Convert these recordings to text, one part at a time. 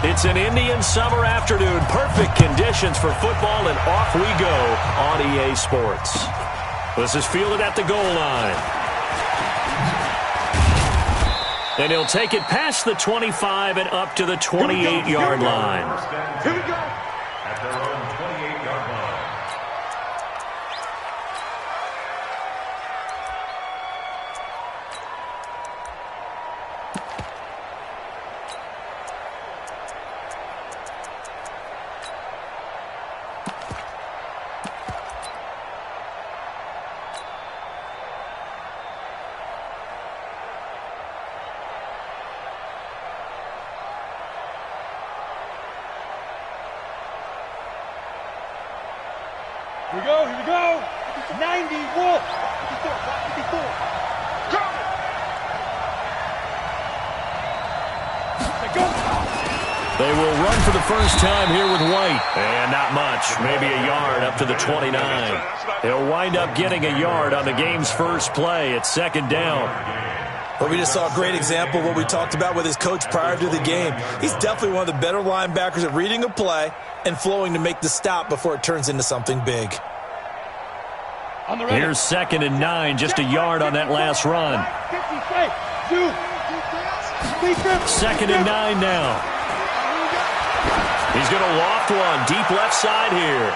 It's an Indian summer afternoon. Perfect conditions for football, and off we go on EA Sports. This is fielded at the goal line. And he'll take it past the 25 and up to the 28-yard line. Here we go. At their own 28-yard line. Here we go, here we go. 90, Wolf. 54. Go. They will run for the first time here with White. And not much, maybe a yard up to the 29. He'll wind up getting a yard on the game's first play. It's second down. Well, we just saw a great example of what we talked about with his coach prior to the game. He's definitely one of the better linebackers at reading a play and flowing to make the stop before it turns into something big. Here's 2nd and 9, just a yard on that last run. 2nd and 9 now. He's going to loft one, deep left side here.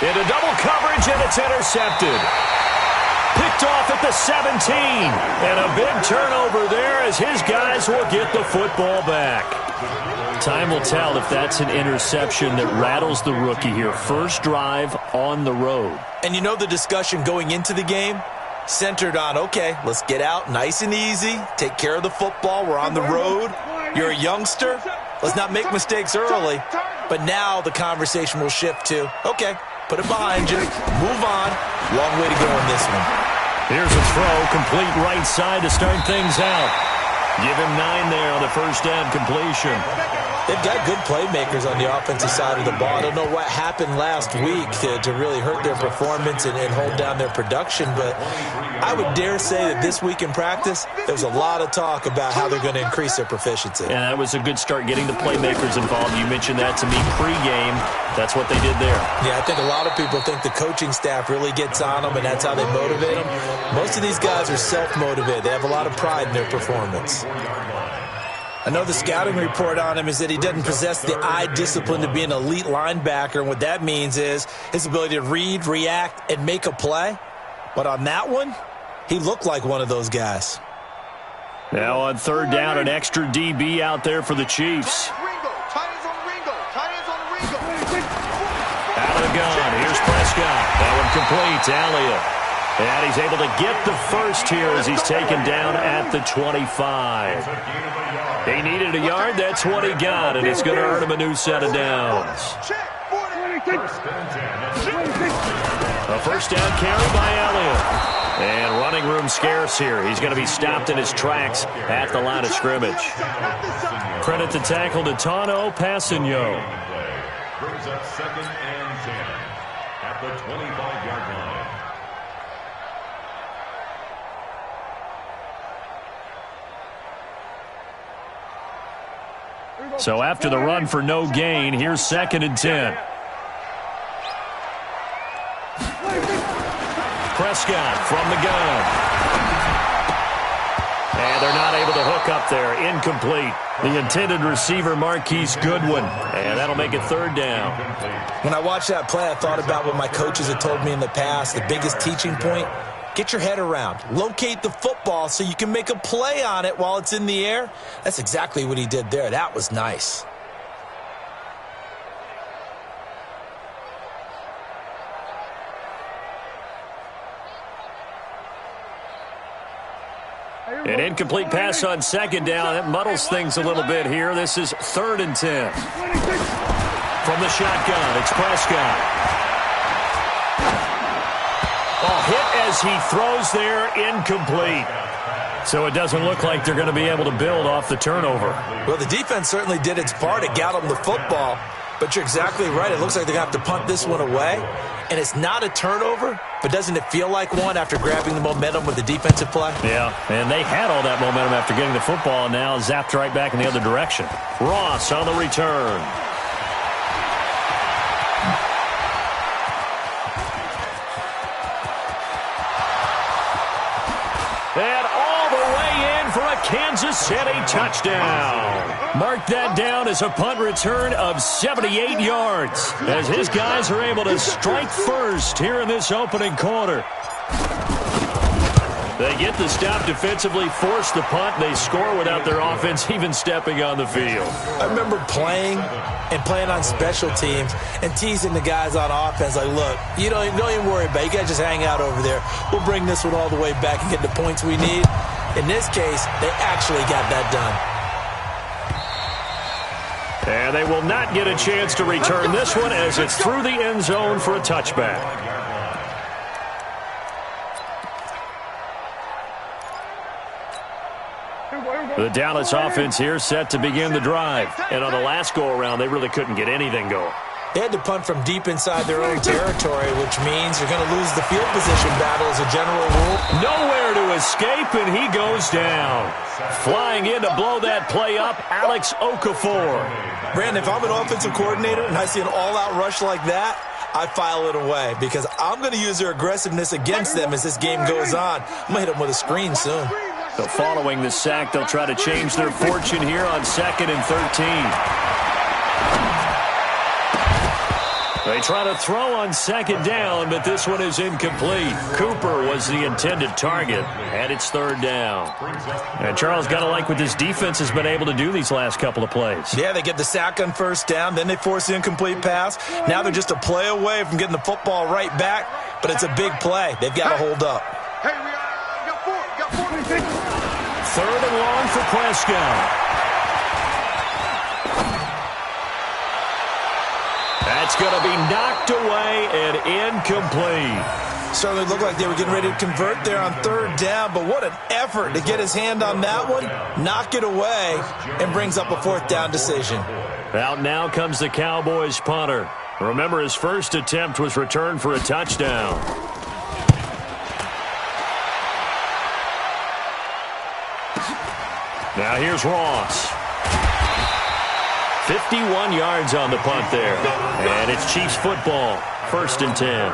Into double coverage, and it's intercepted. Picked off at the 17. And a big turnover there as his guys will get the football back. Time will tell if that's an interception that rattles the rookie here. First drive on the road. And you know the discussion going into the game? Centered on, okay, let's get out nice and easy. Take care of the football. We're on the road. You're a youngster. Let's not make mistakes early. But now the conversation will shift to, okay, put it behind you. Move on. Long way to go in this one. Here's a throw, complete right side to start things out. Give him 9 there on the first down completion. They've got good playmakers on the offensive side of the ball. I don't know what happened last week to really hurt their performance and hold down their production, but I would dare say that this week in practice, there was a lot of talk about how they're going to increase their proficiency. And that was a good start getting the playmakers involved. You mentioned that to me pregame. That's what they did there. Yeah, I think a lot of people think the coaching staff really gets on them, and that's how they motivate them. Most of these guys are self-motivated. They have a lot of pride in their performance. I know the scouting report on him is that he doesn't possess the eye discipline to be an elite linebacker, and what that means is his ability to read, react, and make a play. But on that one, he looked like one of those guys. Now on third down, an extra DB out there for the Chiefs. Out of the gun, here's Prescott. That one complete to Elliott. And he's able to get the first here as he's taken down at the 25. He needed a yard. That's what he got, and it's going to earn him a new set of downs. A first down carry by Elliott. And running room scarce here. He's going to be stopped in his tracks at the line of scrimmage. Credit the tackle to Tano Passigno. Brings up 2nd and 10 at the 25-yard line. So after the run for no gain, here's 2nd and 10. Prescott from the gun. And they're not able to hook up there. Incomplete. The intended receiver, Marquise Goodwin. And that'll make it third down. When I watched that play, I thought about what my coaches had told me in the past. The biggest teaching point, get your head around. Locate the football so you can make a play on it while it's in the air. That's exactly what he did there. That was nice. An incomplete pass on second down. That muddles things a little bit here. This is 3rd and 10. From the shotgun, it's Prescott. Hit as he throws there, incomplete. So it doesn't look like they're going to be able to build off the turnover. Well, the defense certainly did its part. It got them the football. But you're exactly right. It looks like they're going to have to punt this one away. And it's not a turnover. but doesn't it feel like one after grabbing the momentum with the defensive play? Yeah, and they had all that momentum after getting the football, and now zapped right back in the other direction. Ross on the return. And all the way in for a Kansas City touchdown. Mark that down as a punt return of 78 yards, as his guys are able to strike first here in this opening quarter. They get the stop defensively, force the punt, they score without their offense even stepping on the field. I remember playing on special teams and teasing the guys on offense like, look, you don't even worry about it. You guys just hang out over there. We'll bring this one all the way back and get the points we need. In this case, they actually got that done. And they will not get a chance to return this one as it's through the end zone for a touchback. The Dallas offense here set to begin the drive. And on the last go-around, they really couldn't get anything going. They had to punt from deep inside their own territory, which means you're going to lose the field position battle as a general rule. Nowhere to escape, and he goes down. Flying in to blow that play up, Alex Okafor. Brandon, if I'm an offensive coordinator and I see an all-out rush like that, I file it away because I'm going to use their aggressiveness against them as this game goes on. I'm going to hit them with a screen soon. So following the sack, they'll try to change their fortune here on 2nd and 13. They try to throw on 2nd down, but this one is incomplete. Cooper was the intended target, and it's 3rd down. And Charles, got to like what this defense has been able to do these last couple of plays. Yeah, they get the sack on 1st down, then they force the incomplete pass. Now they're just a play away from getting the football right back, but it's a big play. They've got to hold up. Hey, we got 4. 3rd and long for Prescott. That's going to be knocked away and incomplete. Certainly looked like they were getting ready to convert there on 3rd down, but what an effort to get his hand on that one, knock it away, and brings up a 4th down decision. Out now comes the Cowboys punter. Remember, his first attempt was returned for a touchdown. Now here's Ross. 51 yards on the punt there. And it's Chiefs football. 1st and 10.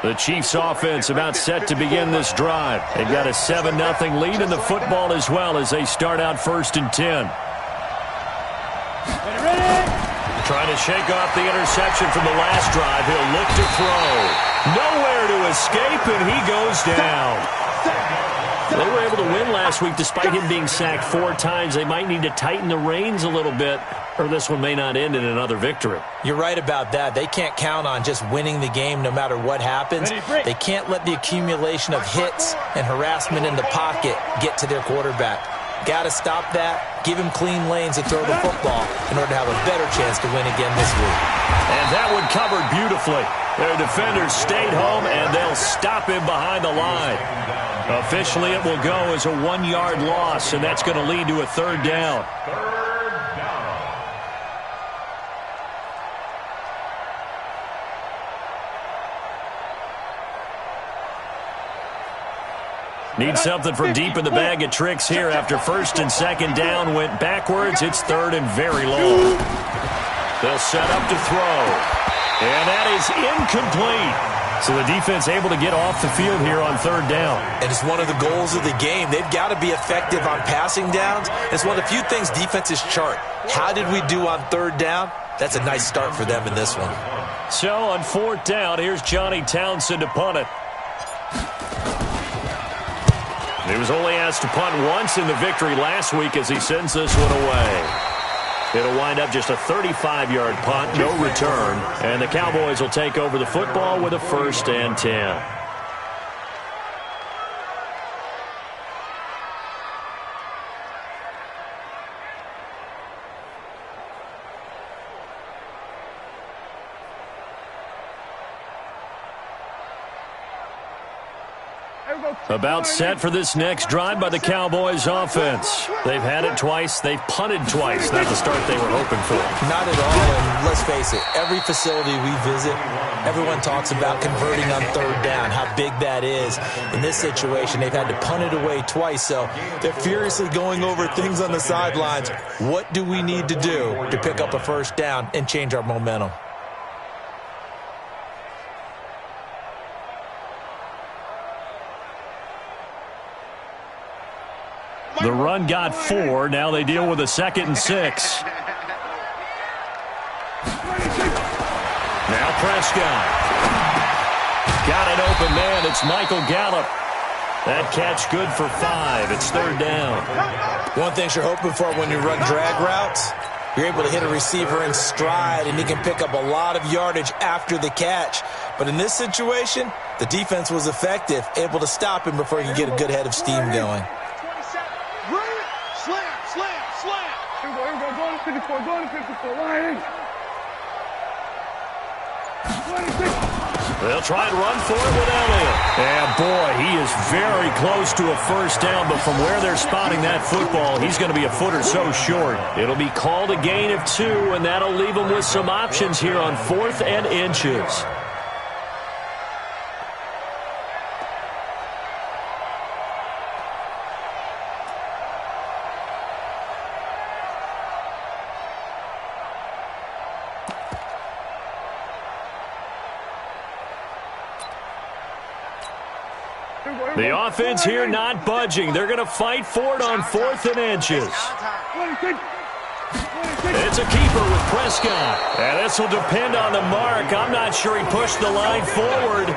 The Chiefs offense about set to begin this drive. They've got a 7-0 lead in the football as well as they start out 1st and 10. Trying to shake off the interception from the last drive. He'll look to throw. Nowhere to escape, and he goes down. They were able to win last week despite him being sacked 4 times. They might need to tighten the reins a little bit, or this one may not end in another victory. You're right about that. They can't count on just winning the game no matter what happens. They can't let the accumulation of hits and harassment in the pocket get to their quarterback. Got to stop that, give him clean lanes to throw the football in order to have a better chance to win again this week. And that one covered beautifully. Their defenders stayed home, and they'll stop him behind the line. Officially, it will go as a 1-yard loss, and that's going to lead to a 3rd down. Need something from deep in the bag of tricks here after 1st and 2nd down went backwards. It's 3rd and very long. They'll set up to throw. And that is incomplete. So the defense able to get off the field here on 3rd down. And it's one of the goals of the game. They've got to be effective on passing downs. It's one of the few things defenses chart. How did we do on 3rd down? That's a nice start for them in this one. So on 4th down, here's Johnny Townsend to punt it. He was only asked to punt once in the victory last week as he sends this one away. It'll wind up just a 35-yard punt, no return, and the Cowboys will take over the football with a 1st and 10. Hey, About set for this next drive by the Cowboys offense. They've had it twice. They've punted twice. Not the start they were hoping for. Not at all, and let's face it, every facility we visit, everyone talks about converting on third down, how big that is. In this situation, they've had to punt it away twice, so they're furiously going over things on the sidelines. What do we need to do to pick up a first down and change our momentum? The run got 4. Now they deal with a 2nd and 6. Now Prescott. Got an open man. It's Michael Gallup. That catch good for 5. It's 3rd down. One thing you're hoping for when you run drag routes, you're able to hit a receiver in stride, and he can pick up a lot of yardage after the catch. But in this situation, the defense was effective, able to stop him before he could get a good head of steam going. They'll try and run for it with Elliott. And, boy, he is very close to a first down, but from where they're spotting that football, he's going to be a foot or so short. It'll be called a gain of 2, and that'll leave him with some options here on 4th and inches. The offense here not budging. They're going to fight for it on 4th and inches. It's a keeper with Prescott. And this will depend on the mark. I'm not sure he pushed the line forward.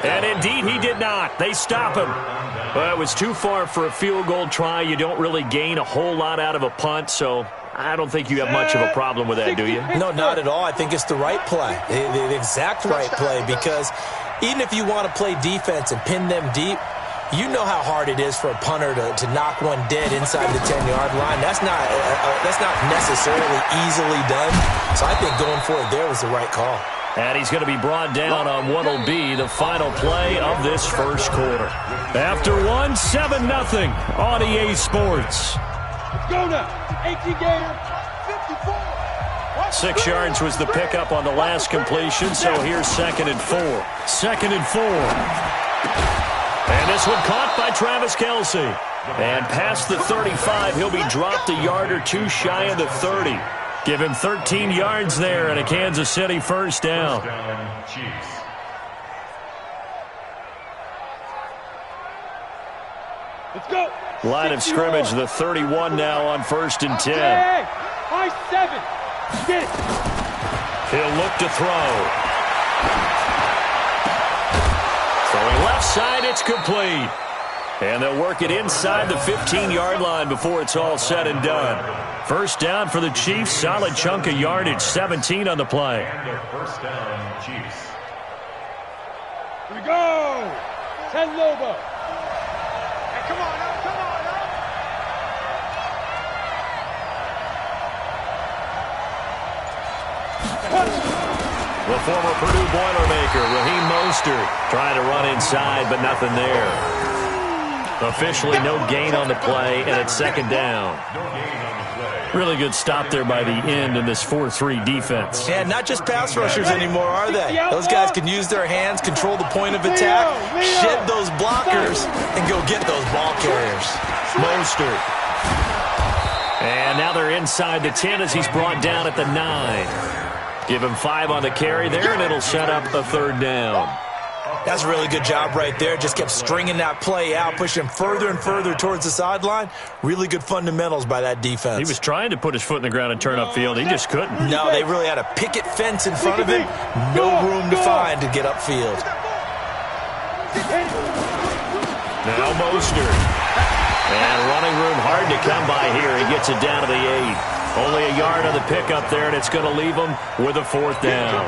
And indeed he did not. They stop him. Well, it was too far for a field goal try. You don't really gain a whole lot out of a punt, so I don't think you have much of a problem with that, do you? No, not at all. I think it's the right play, the exact right play, because even if you want to play defense and pin them deep, you know how hard it is for a punter to knock one dead inside the 10-yard line. That's not necessarily easily done. So I think going for it there was the right call. And he's going to be brought down on what will be the final play of this first quarter. After 1, 7-0 on EA Sports. Let's go now. 18 Gator, 54. 6 yards was the pickup on the last completion, so here's 2nd and 4. 2nd and 4. And this one caught by Travis Kelce. And past the 35, he'll be dropped a yard or 2 shy of the 30. Give him 13 yards there and a Kansas City first down. Let's go. Line of scrimmage, the 31 now on 1st and 10. High 7. Get it. He'll look to throw. Throwing left side, it's complete. And they'll work it inside the 15-yard line before it's all said and done. First down for the Chiefs. Solid chunk of yardage. 17 on the play. First down, Chiefs. Here we go. 10 Lobo. Hey, come on now, come on now. The former Purdue Boilermaker, Raheem Mostert, trying to run inside, but nothing there. Officially no gain on the play, and it's 2nd down. Really good stop there by the end in this 4-3 defense. Yeah, not just pass rushers anymore, are they? Those guys can use their hands, control the point of attack, shed those blockers, and go get those ball carriers. Mostert. And now they're inside the 10 as he's brought down at the 9. Give him 5 on the carry there, and it'll set up a 3rd down. That's a really good job right there. Just kept stringing that play out, pushing further and further towards the sideline. Really good fundamentals by that defense. He was trying to put his foot in the ground and turn upfield. He just couldn't. No, they really had a picket fence in front of him. No room to find to get upfield. Now Mostert. And running room hard to come by here. He gets it down to the 8. Only a yard on the pickup there, and it's going to leave him with a 4th down.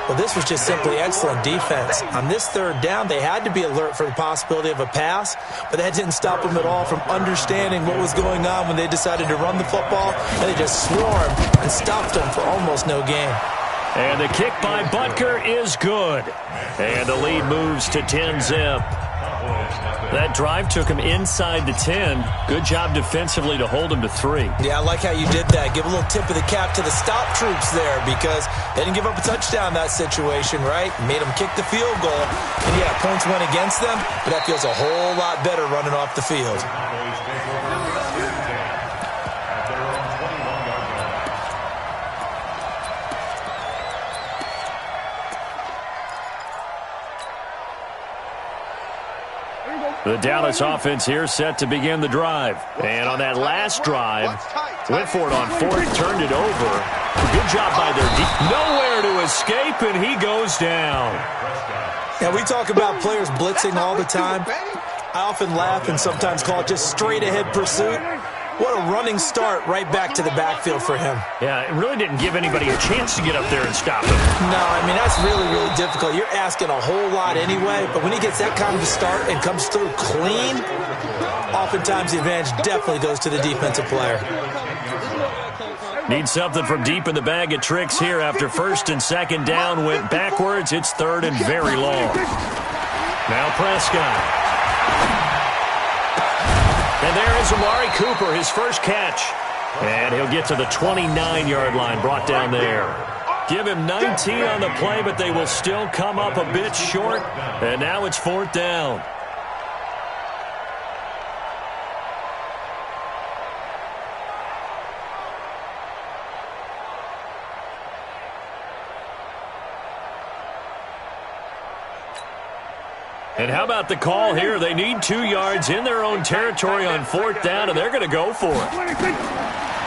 Well, this was just simply excellent defense. On this 3rd down, they had to be alert for the possibility of a pass, but that didn't stop them at all from understanding what was going on when they decided to run the football, and they just swarmed and stopped them for almost no gain. And the kick by Butker is good. And the lead moves to 10-zip. That drive took him inside the 10. Good job defensively to hold him to 3. Yeah, I like how you did that. Give a little tip of the cap to the stop troops there because they didn't give up a touchdown in that situation, right? Made them kick the field goal. And, yeah, points went against them, but that feels a whole lot better running off the field. The Dallas offense here set to begin the drive. And on that last drive, went for it on 4th, turned it over. Good job by their D. Nowhere to escape, and he goes down. Yeah, we talk about players blitzing all the time. I often laugh and sometimes call it just straight-ahead pursuit. What a running start right back to the backfield for him. Yeah, it really didn't give anybody a chance to get up there and stop him. No, I mean, that's really, really difficult. You're asking a whole lot anyway, but when he gets that kind of a start and comes through clean, oftentimes the advantage definitely goes to the defensive player. Need something from deep in the bag of tricks here after 1st and 2nd down. Went backwards. It's 3rd and very long. Now Prescott. And there is Amari Cooper, his first catch. And he'll get to the 29-yard line, brought down there. Give him 19 on the play, but they will still come up a bit short. And now it's 4th down. And how about the call here? They need 2 yards in their own territory on 4th down, and they're going to go for it.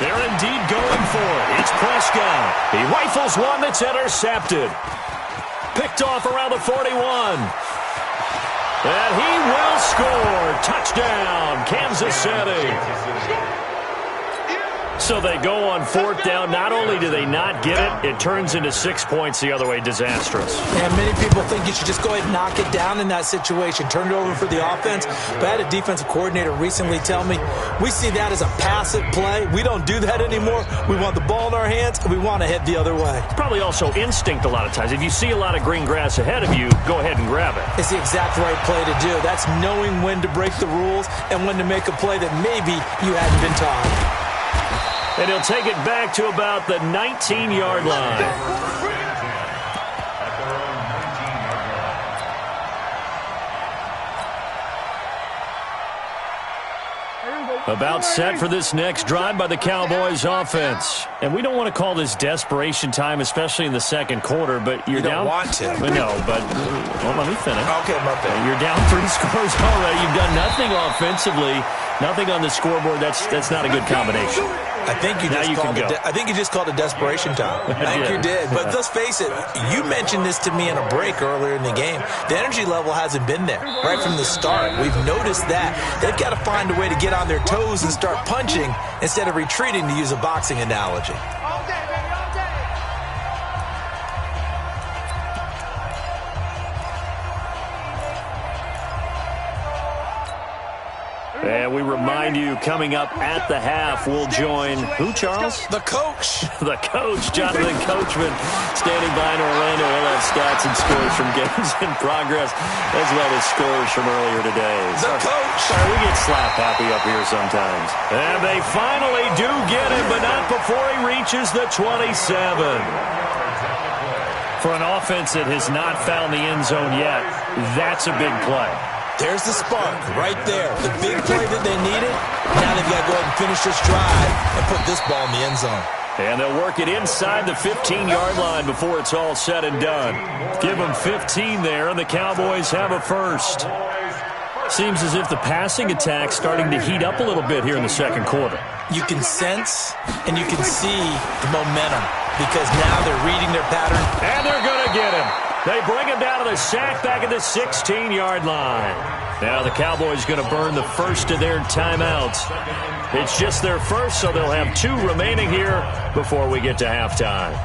They're indeed going for it. It's Prescott. He rifles one that's intercepted. Picked off around the 41. And he will score. Touchdown, Kansas City. So they go on 4th down. Not only do they not get it, it turns into 6 points the other way. Disastrous. And many people think you should just go ahead and knock it down in that situation. Turn it over for the offense. But I had a defensive coordinator recently tell me, we see that as a passive play. We don't do that anymore. We want the ball in our hands, and we want to head the other way. It's probably also instinct a lot of times. If you see a lot of green grass ahead of you, go ahead and grab it. It's the exact right play to do. That's knowing when to break the rules and when to make a play that maybe you hadn't been taught. And he'll take it back to about the 19-yard line. About set for this next drive by the Cowboys offense. And we don't want to call this desperation time, especially in the 2nd quarter, but you're down. You don't want to. No, but well, let me finish. Okay, my bad. You're down 3 scores already. You've done nothing offensively, nothing on the scoreboard. That's not a good combination. I think you just called it desperation time. I think you did. But let's face it, you mentioned this to me in a break earlier in the game. The energy level hasn't been there right from the start. We've noticed that. They've got to find a way to get on their toes and start punching instead of retreating, to use a boxing analogy. And we remind you, coming up at the half, we'll join who, Charles? The coach. The coach, Jonathan Coachman, standing by in Orlando. He'll have stats and scores from games in progress, as well as scores from earlier today. The coach. Sorry, we get slap happy up here sometimes. And they finally do get him, but not before he reaches the 27. For an offense that has not found the end zone yet, that's a big play. There's the spark right there. The big play that they needed. Now they've got to go ahead and finish this drive and put this ball in the end zone. And they'll work it inside the 15-yard line before it's all said and done. Give them 15 there, and the Cowboys have a first. Seems as if the passing attack's starting to heat up a little bit here in the 2nd quarter. You can sense and you can see the momentum because now they're reading their pattern. And they're going to get him. They bring him down to the sack back at the 16-yard line. Now the Cowboys going to burn the first of their timeouts. It's just their first, so they'll have 2 remaining here before we get to halftime.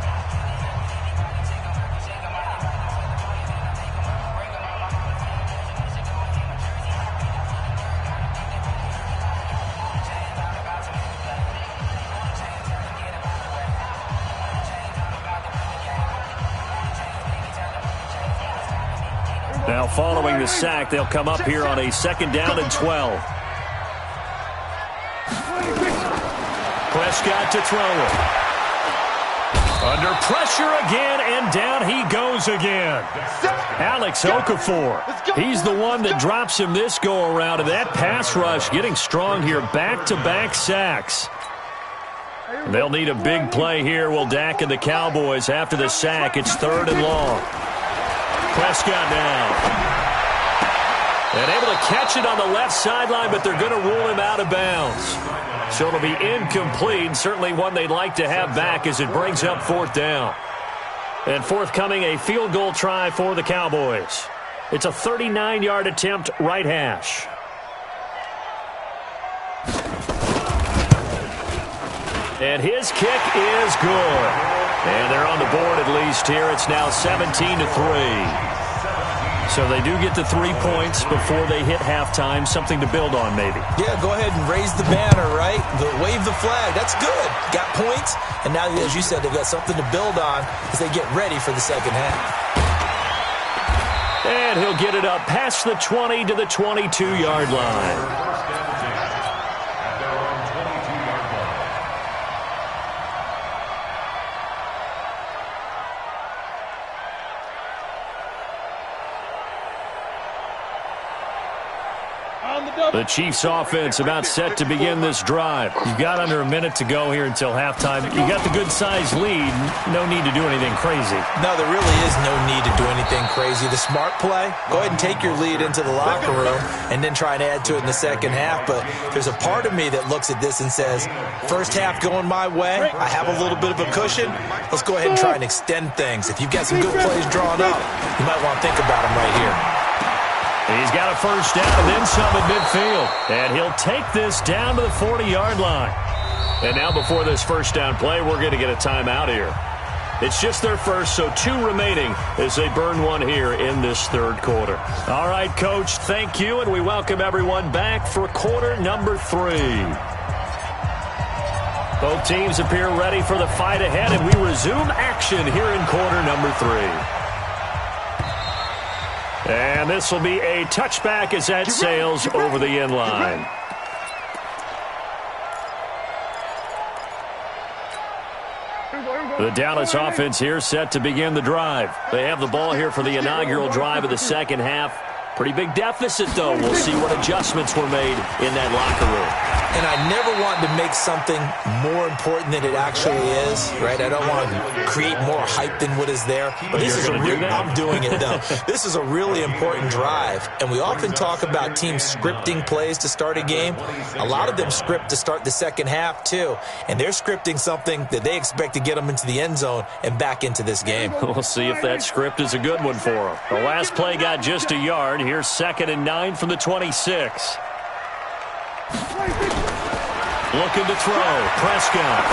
Now following the sack, they'll come up here on a 2nd down and 12. Prescott to throw it. Under pressure again, and down he goes again. Alex Okafor, he's the one that drops him this go-around, and that pass rush getting strong here. Back-to-back sacks. They'll need a big play here, will Dak and the Cowboys after the sack. It's 3rd and long. Prescott now. And able to catch it on the left sideline, but they're going to rule him out of bounds. So it'll be incomplete, certainly one they'd like to have back as it brings up 4th down. And forthcoming, a field goal try for the Cowboys. It's a 39-yard attempt, right hash. And his kick is good. And they're on the board at least here. It's now 17-3. So they do get the 3 points before they hit halftime. Something to build on, maybe. Yeah, go ahead and raise the banner, right? Wave the flag. That's good. Got points. And now, as you said, they've got something to build on as they get ready for the second half. And he'll get it up past the 20 to the 22-yard line. The Chiefs offense about set to begin this drive. You've got under a minute to go here until halftime. You got the good-sized lead. No need to do anything crazy. No, there really is no need to do anything crazy. The smart play, go ahead and take your lead into the locker room and then try and add to it in the second half. But there's a part of me that looks at this and says, first half going my way, I have a little bit of a cushion. Let's go ahead and try and extend things. If you've got some good plays drawn up, you might want to think about them right here. He's got a first down and then some at midfield. And he'll take this down to the 40-yard line. And now before this first down play, we're going to get a timeout here. It's just their first, so 2 remaining as they burn one here in this 3rd quarter. All right, Coach, thank you, and we welcome everyone back for quarter number 3. Both teams appear ready for the fight ahead, and we resume action here in quarter number 3. And this will be a touchback as that sails over the end line. The Dallas offense here set to begin the drive. They have the ball here for the inaugural drive of the second half. Pretty big deficit, though. We'll see what adjustments were made in that locker room. And I never want to make something more important than it actually is, right? I don't want to create more hype than what is there. But this is I'm doing it, though. This is a really important drive. And we often talk about teams scripting plays to start a game. A lot of them script to start the second half, too. And they're scripting something that they expect to get them into the end zone and back into this game. We'll see if that script is a good one for them. The last play got just a yard. Here's 2nd and 9 from the 26. Looking to throw. Prescott.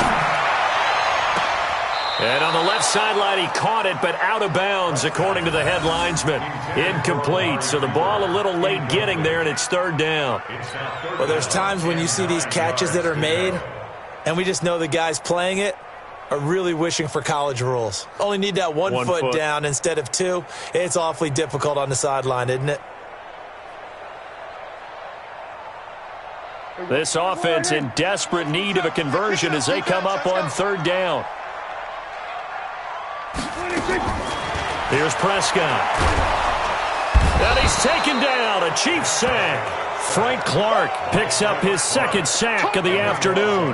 And on the left sideline, he caught it, but out of bounds, according to the head linesman. Incomplete, so the ball a little late getting there, and it's 3rd down. Well, there's times when you see these catches that are made, and we just know the guys playing it are really wishing for college rules. Only need that one foot down instead of 2. It's awfully difficult on the sideline, isn't it? This offense in desperate need of a conversion as they come up on 3rd down. Here's Prescott. And he's taken down. A Chiefs sack. Frank Clark picks up his 2nd sack of the afternoon.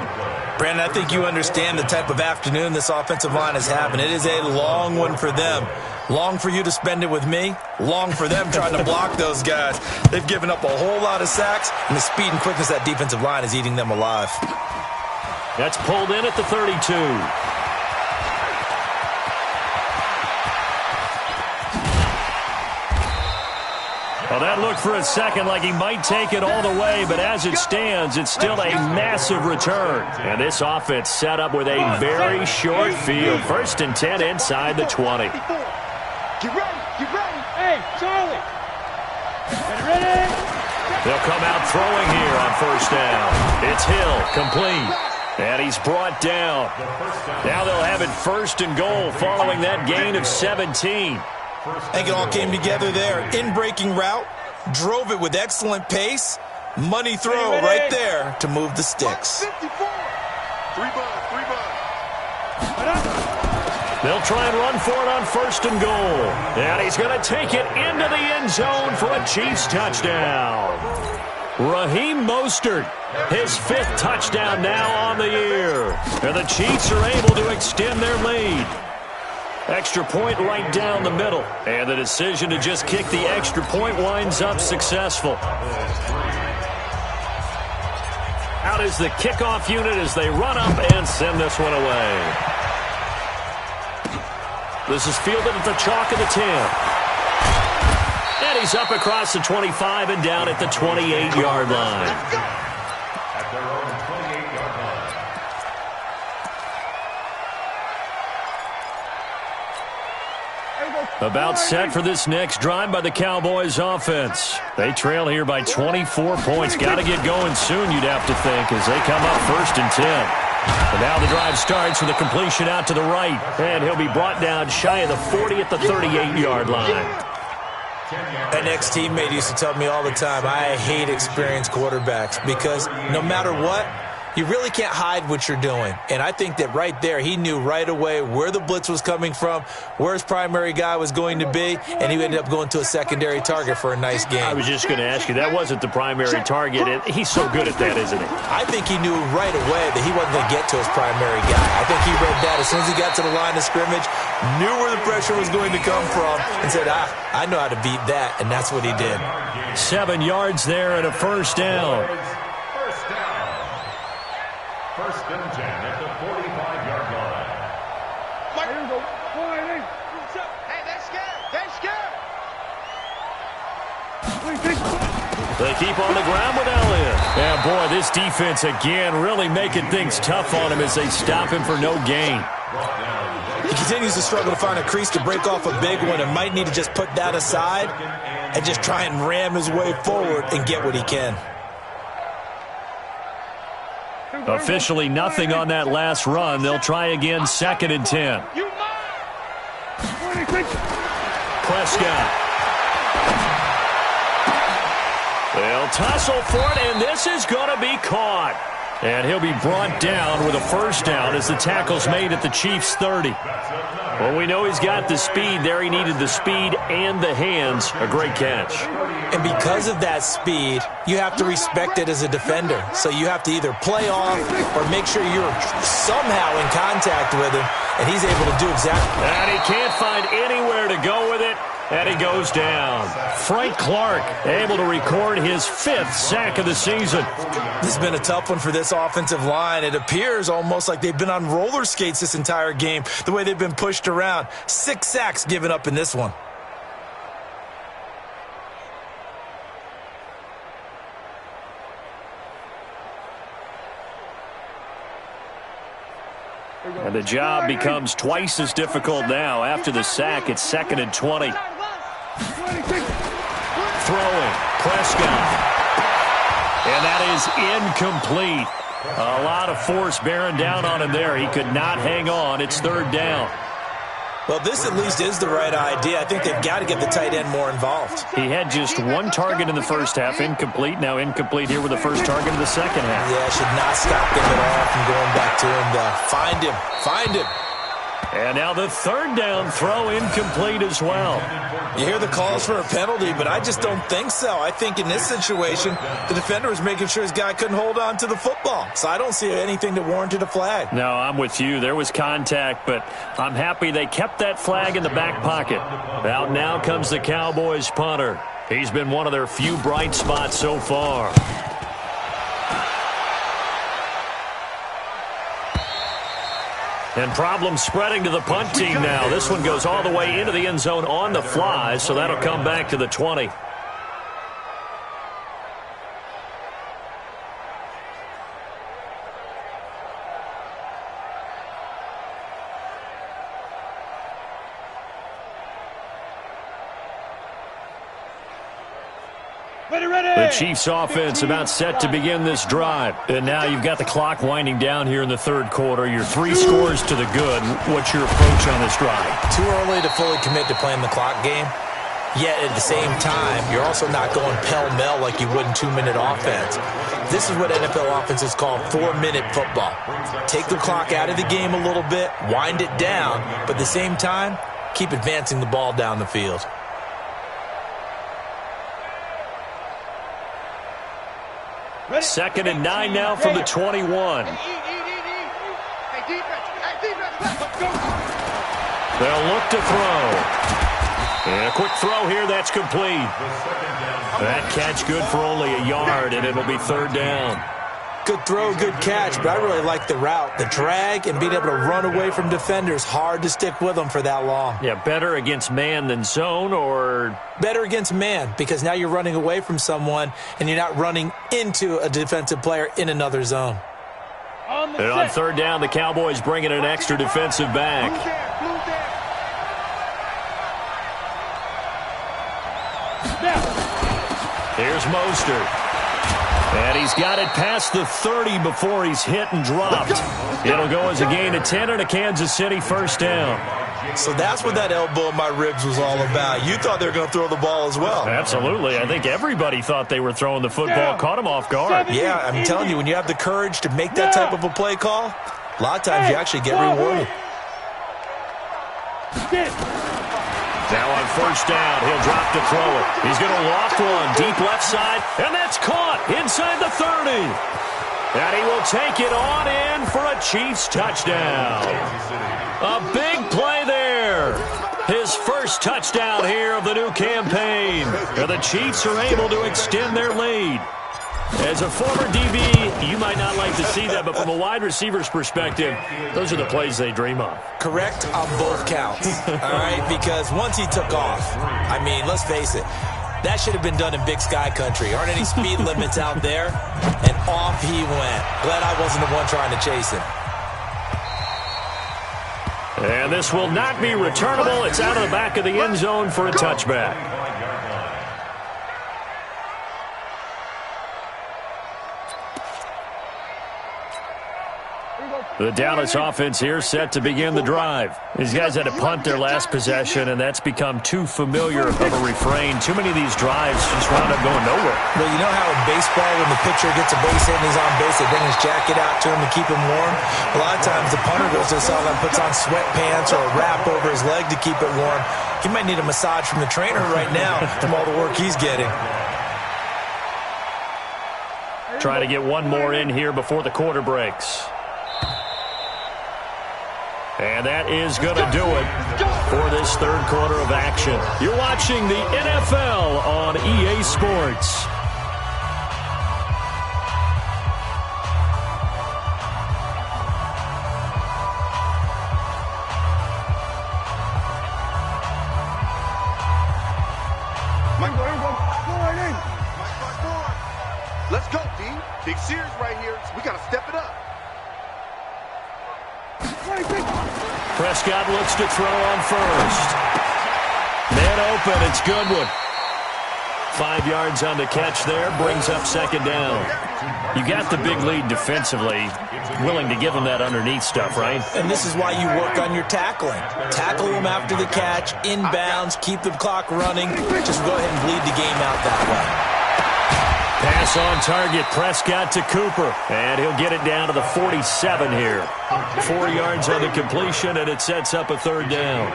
Brandon, I think you understand the type of afternoon this offensive line is having. It is a long one for them. Long for you to spend it with me. Long for them trying to block those guys. They've given up a whole lot of sacks, and the speed and quickness of that defensive line is eating them alive. That's pulled in at the 32. Well, that looked for a second like he might take it all the way, but as it stands, it's still a massive return. And this offense set up with a very short field. 1st and 10 inside the 20. Get ready, get ready. Hey, Charlie. Get ready. They'll come out throwing here on 1st down. It's Hill, complete. And he's brought down. Now they'll have it 1st and goal following that gain of 17. I think it all came together there. In-breaking route, drove it with excellent pace. Money throw right there to move the sticks. 54. 3 They'll try and run for it on 1st and goal. And he's going to take it into the end zone for a Chiefs touchdown. Raheem Mostert, his 5th touchdown now on the year. And the Chiefs are able to extend their lead. Extra point right down the middle. And the decision to just kick the extra point winds up successful. Out is the kickoff unit as they run up and send this one away. This is fielded at the chalk of the 10. And he's up across the 25 and down at the 28-yard line. At their own 28-yard line. About set for this next drive by the Cowboys offense. They trail here by 24 points. Got to get going soon, you'd have to think, as they come up 1st and 10. And now the drive starts with a completion out to the right. And he'll be brought down shy of the 40 at the 38-yard line. An ex-teammate used to tell me all the time, I hate experienced quarterbacks because no matter what, you really can't hide what you're doing. And I think that right there, he knew right away where the blitz was coming from, where his primary guy was going to be, and he ended up going to a secondary target for a nice game. I was just going to ask you, that wasn't the primary target, and he's so good at that, isn't he? I think he knew right away that he wasn't going to get to his primary guy. I think he read that as soon as he got to the line of scrimmage, knew where the pressure was going to come from, and said, I know how to beat that, and that's what he did. 7 yards there and a 1st down. 1st and 10 at the 45-yard line. Hey, they're scared. They're scared. They keep on the ground with Elliott. Yeah, boy, this defense again really making things tough on him as they stop him for no gain. He continues to struggle to find a crease to break off a big one and might need to just put that aside and just try and ram his way forward and get what he can. Officially nothing on that last run. They'll try again 2nd and 10. Prescott. They'll tussle for it, and this is going to be caught. And he'll be brought down with a 1st down as the tackle's made at the Chiefs' 30. Well, we know he's got the speed there. He needed the speed and the hands. A great catch. And because of that speed, you have to respect it as a defender. So you have to either play off or make sure you're somehow in contact with him, and he's able to do exactly. And he can't find anywhere to go with it, and he goes down. Frank Clark able to record his 5th sack of the season. This has been a tough one for this offensive line. It appears almost like they've been on roller skates this entire game, the way they've been pushed around. 6 sacks given up in this one. And the job becomes twice as difficult now. After the sack, it's 2nd and 20. Throwing, Prescott. And that is incomplete. A lot of force bearing down on him there. He could not hang on. It's 3rd down. Well, this at least is the right idea. I think they've got to get the tight end more involved. He had just 1 target in the first half, incomplete. Now incomplete here with the first target in the second half. Yeah, should not stop them at all from going back to him. Find him. Find him. And now the 3rd down throw incomplete as well. You hear the calls for a penalty, but I just don't think so. I think in this situation, the defender was making sure his guy couldn't hold on to the football. So I don't see anything that warranted a flag. No, I'm with you. There was contact, but I'm happy they kept that flag in the back pocket. Out now comes the Cowboys punter. He's been one of their few bright spots so far. And problems spreading to the punt team now. This one goes all the way into the end zone on the fly, so that'll come back to the 20. The Chiefs offense about set to begin this drive. And now you've got the clock winding down here in the third quarter. You're 3 scores to the good. What's your approach on this drive? Too early to fully commit to playing the clock game. Yet at the same time, you're also not going pell-mell like you would in 2-minute offense. This is what NFL offenses call 4-minute football. Take the clock out of the game a little bit, wind it down, but at the same time, keep advancing the ball down the field. Second and 9 now from the 21. They'll look to throw. And a quick throw here, that's complete. That catch good for only a yard, and it'll be third down. Good throw, good catch, but I really like the route. The drag and being able to run away from defenders, hard to stick with them for that long. Yeah, better against man than zone, or? Better against man, because now you're running away from someone, and you're not running into a defensive player in another zone. And on third down, the Cowboys bring in an extra defensive back. Here's Mostert. And he's got it past the 30 before he's hit and dropped. It'll go as a gain of 10 and a Kansas City first down. So that's what that elbow in my ribs was all about. You thought they were going to throw the ball as well. Absolutely. I think everybody thought they were throwing the football, caught him off guard. Yeah, I'm telling you, when you have the courage to make that type of a play call, a lot of times you actually get rewarded. Now on first down, he'll drop to throw it. He's going to loft one deep left side, and that's caught inside the 30. And he will take it on in for a Chiefs touchdown. A big play there. His first touchdown here of the new campaign. And the Chiefs are able to extend their lead. As a former DB, you might not like to see that, but from a wide receiver's perspective, those are the plays they dream of. Correct on both counts, all right? Because once he took off, I mean, let's face it, that should have been done in Big Sky country. Aren't any speed limits out there? And off he went. Glad I wasn't the one trying to chase him. And this will not be returnable. It's out of the back of the end zone for a touchback. The Dallas offense here set to begin the drive. These guys had to punt their last possession, and that's become too familiar of a refrain. Too many of these drives just wound up going nowhere. Well, you know how in baseball, when the pitcher gets a base hit and he's on base, they bring his jacket out to him to keep him warm? A lot of times the punter goes to the sideline, puts on sweatpants or a wrap over his leg to keep it warm. He might need a massage from the trainer right now from all the work he's getting. Trying to get one more in here before the quarter breaks. And that is going to do it for this third quarter of action. You're watching the NFL on EA Sports. Let's go, D. Big Sears right here. We got to step it up. Prescott looks to throw on first. Man open, it's Goodwin. 5 yards on the catch there, brings up second down. You got the big lead defensively, willing to give them that underneath stuff, right? And this is why you work on your tackling. Tackle them after the catch, inbounds, keep the clock running. Just go ahead and bleed the game out that way. Pass on target, Prescott to Cooper. And he'll get it down to the 47 here. 4 yards on the completion, and it sets up a third down.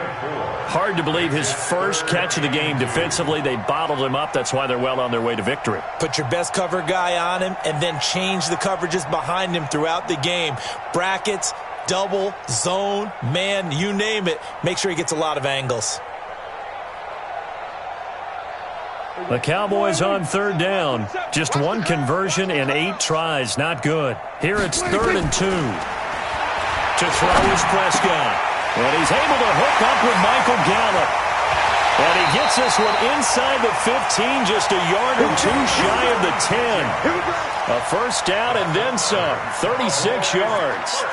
Hard to believe his first catch of the game defensively. They bottled him up. That's why they're well on their way to victory. Put your best cover guy on him, and then change the coverages behind him throughout the game. Brackets, double, zone, man, you name it. Make sure he gets a lot of angles. The Cowboys on third down. Just one conversion in 8 tries. Not good. Here it's 3rd and 2. To throw is Prescott. And he's able to hook up with Michael Gallup. And he gets this one inside the 15, just a yard or 2 shy of the 10. A first down and then some. 36 yards.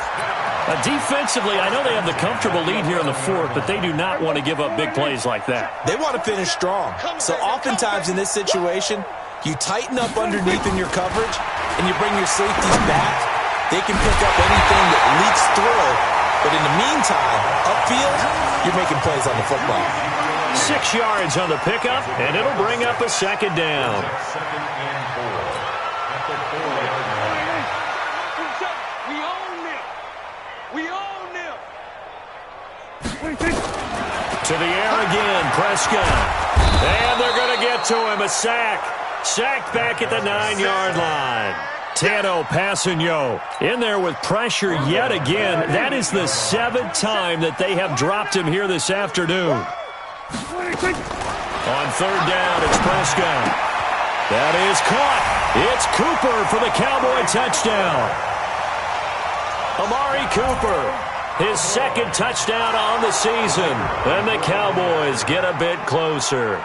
Defensively, I know they have the comfortable lead here in the 4th, but they do not want to give up big plays like that. They want to finish strong. So oftentimes in this situation, You tighten up underneath in your coverage, and you bring your safeties back. They can pick up anything that leaks through. But in the meantime, upfield, you're making plays on the football. 6 yards on the pickup, and it'll bring up a second down. Second and 4 at the 4-yard line. We own them. We own them. To the air again, Prescott. And they're going to get to him, a sack. Sacked back at the 9-yard line. Tano Passanio in there with pressure yet again. That is the 7th time that they have dropped him here this afternoon. On third down, it's Prescott. That is caught. It's Cooper for the Cowboy touchdown. Amari Cooper, his 2nd touchdown on the season. And the Cowboys get a bit closer.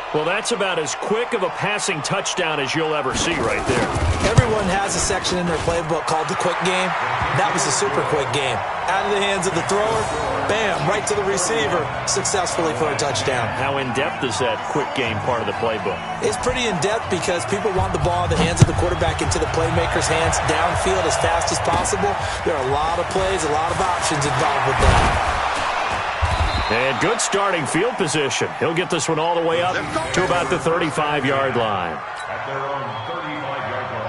Well, that's about as quick of a passing touchdown as you'll ever see right there. Everyone has a section in their playbook called the quick game. That was a super quick game. Out of the hands of the thrower, bam, right to the receiver, successfully for a touchdown. How in-depth is that quick game part of the playbook? It's pretty in-depth because people want the ball in the hands of the quarterback into the playmaker's hands downfield as fast as possible. There are a lot of plays, a lot of options involved with that. And good starting field position. He'll get this one all the way up to about the 35-yard line. At their own 35-yard line.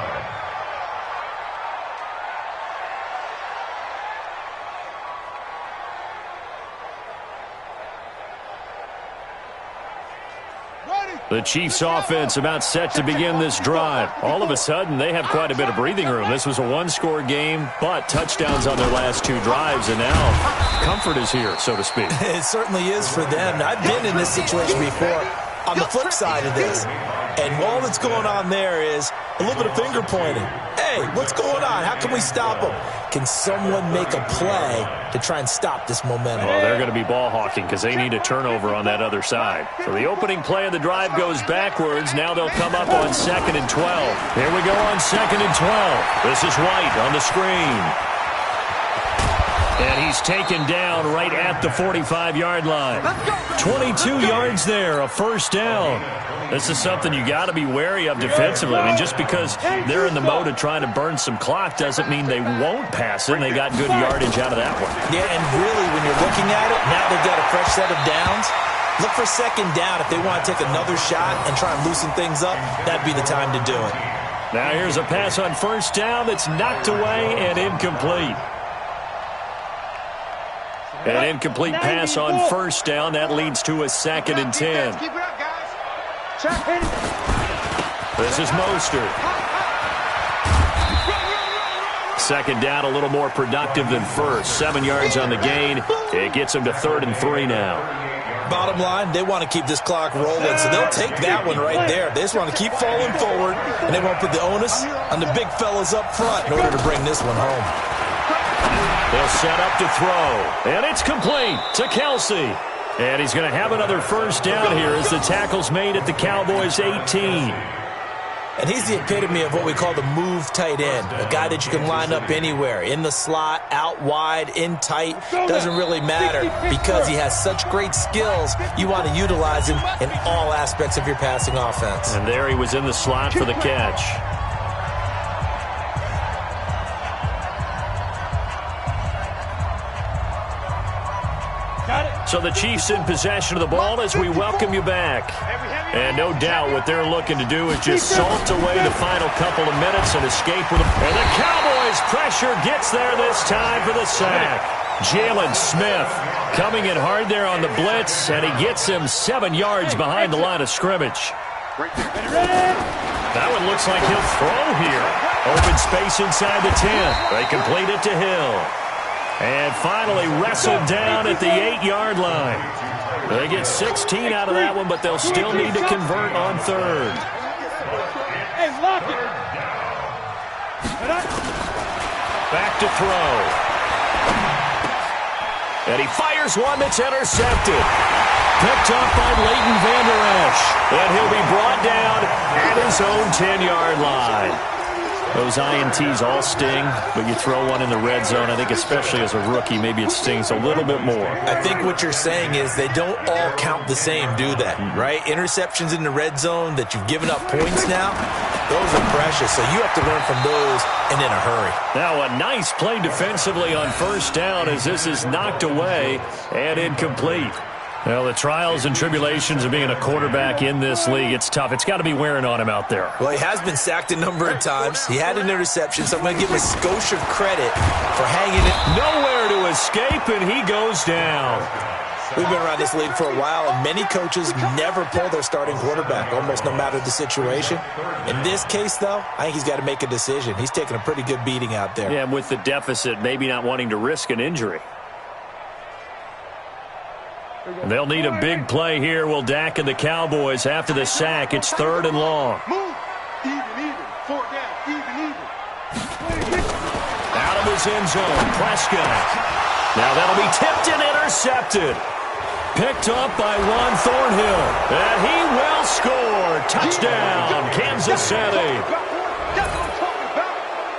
The Chiefs offense about set to begin this drive. All of a sudden, they have quite a bit of breathing room. This was a one-score game, but touchdowns on their last 2 drives, and now comfort is here, so to speak. It certainly is for them. I've been in this situation before on the flip side of this, and all that's going on there is a little bit of finger pointing. Hey, what's going on? How can we stop them? Can someone make a play to try and stop this momentum? Well, they're going to be ball hawking because they need a turnover on that other side. So the opening play of the drive goes backwards. Now they'll come up on 2nd and 12. Here we go on 2nd and 12. This is White on the screen. And he's taken down right at the 45-yard line. 22 yards there, a first down. This is something you got to be wary of defensively. I mean, just because they're in the mode of trying to burn some clock doesn't mean they won't pass it. And they got good yardage out of that one. Yeah, and really, when you're looking at it, now they've got a fresh set of downs. Look for 2nd down. If they want to take another shot and try and loosen things up, that'd be the time to do it. Now here's a pass on first down that's knocked away and incomplete. An incomplete pass on first down. That leads to a 2nd and 10. Keep it up, guys. This is Mostert. 2nd down, a little more productive than first. 7 yards on the gain. It gets them to 3rd and 3 now. Bottom line, they want to keep this clock rolling, so they'll take that one right there. They just want to keep falling forward, and they won't put the onus on the big fellas up front in order to bring this one home. They'll set up to throw, and it's complete to Kelsey. And he's going to have another first down here as the tackle's made at the Cowboys' 18. And he's the epitome of what we call the move tight end, a guy that you can line up anywhere, in the slot, out wide, in tight, doesn't really matter because he has such great skills. You want to utilize him in all aspects of your passing offense. And there he was in the slot for the catch. So the Chiefs in possession of the ball as we welcome you back. And no doubt what they're looking to do is just salt away the final couple of minutes and escape with them. And the Cowboys' pressure gets there this time for the sack. Jalen Smith coming in hard there on the blitz, and he gets him 7 yards behind the line of scrimmage. That one looks like he'll throw here. Open space inside the 10. They complete it to Hill. And finally wrestled down at the 8-yard line. They get 16 out of that one, but they'll still need to convert on 3rd. Hey, lock it. Back to throw. And he fires one that's intercepted. Picked up by Leighton Vander Esch. And he'll be brought down at his own 10-yard line. Those INTs all sting, but you throw one in the red zone, I think especially as a rookie, maybe it stings a little bit more. I think what you're saying is they don't all count the same, do they? Right? Interceptions in the red zone that you've given up points now, those are precious. So you have to learn from those and in a hurry. Now a nice play defensively on first down as this is knocked away and incomplete. Well, the trials and tribulations of being a quarterback in this league, it's tough. It's got to be wearing on him out there. Well, he has been sacked a number of times. He had an interception, so I'm going to give him a skosh of credit for hanging it. Nowhere to escape, and he goes down. We've been around this league for a while, and many coaches never pull their starting quarterback, almost no matter the situation. In this case, though, I think he's got to make a decision. He's taking a pretty good beating out there. Yeah, and with the deficit, maybe not wanting to risk an injury. They'll need a big play here. Will Dak and the Cowboys after the sack. It's 3rd and long. Move. Even. 4 down. Even. Out of his end zone, Prescott. Now that'll be tipped and intercepted. Picked up by Juan Thornhill. And he will score. Touchdown, Kansas City.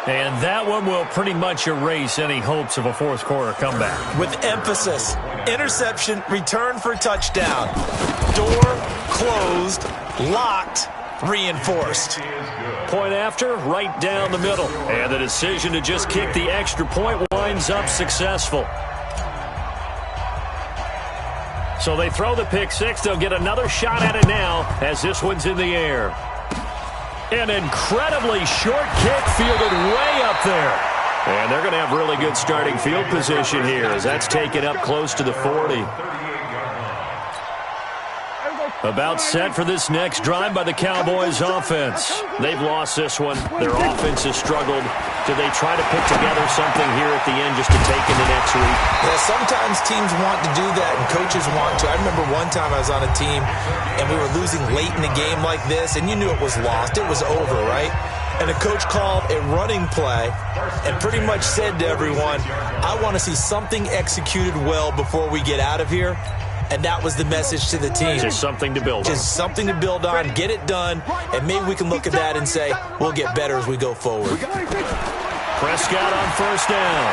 And that one will pretty much erase any hopes of a fourth quarter comeback. With emphasis, interception, return for touchdown. Door closed, locked, reinforced. Point after, right down the middle. And the decision to just kick the extra point winds up successful. So they throw the pick six. They'll get another shot at it now as this one's in the air. An incredibly short kick fielded way up there. And they're going to have really good starting field position here as that's taken up close to the 40. About set for this next drive by the Cowboys offense. They've lost this one. Their offense has struggled. Do they try to put together something here at the end just to take into next week? Yeah, sometimes teams want to do that and coaches want to. I remember one time I was on a team and we were losing late in the game like this and you knew it was lost. It was over, right? And the coach called a running play and pretty much said to everyone, I want to see something executed well before we get out of here. And that was the message to the team. Just something to build on. Just something to build on, get it done, and maybe we can look at that and say, we'll get better as we go forward. Prescott on first down.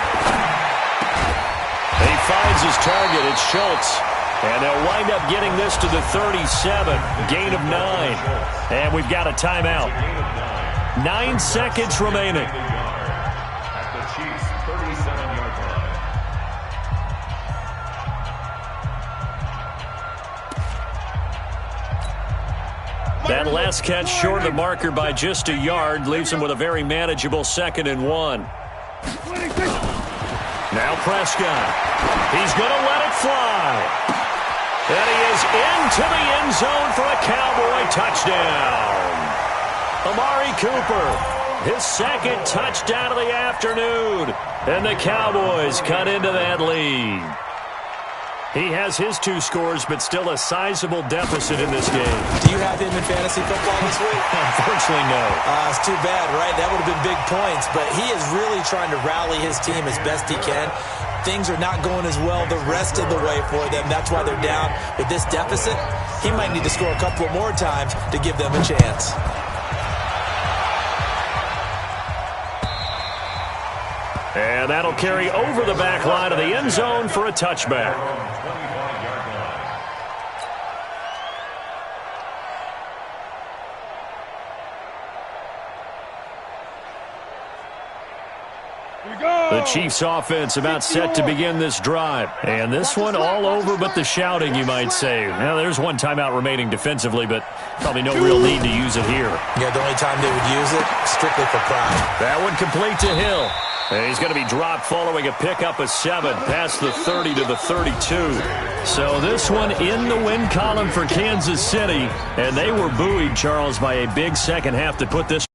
He finds his target. It's Schultz. And they'll wind up getting this to the 37. Gain of 9. And we've got a timeout. 9 seconds remaining. At the Chiefs' 37-yard line. That last catch short of the marker by just a yard leaves him with a very manageable 2nd and 1. Now Prescott. He's going to let it fly. And he is into the end zone for a Cowboy touchdown. Amari Cooper, his 2nd touchdown of the afternoon. And the Cowboys cut into that lead. He has his 2 scores, but still a sizable deficit in this game. Do you have him in fantasy football this week? Unfortunately, no. It's too bad, right? That would have been big points, but he is really trying to rally his team as best he can. Things are not going as well the rest of the way for them. That's why they're down with this deficit. He might need to score a couple more times to give them a chance. And that'll carry over the back line of the end zone for a touchback. The Chiefs offense about set to begin this drive. And this one all over but the shouting, you might say. Now, there's one timeout remaining defensively, but probably no real need to use it here. Yeah, the only time they would use it, strictly for pride. That one complete to Hill. And he's going to be dropped following a pickup of 7 past the 30 to the 32. So this one in the win column for Kansas City. And they were buoyed, Charles, by a big second half to put this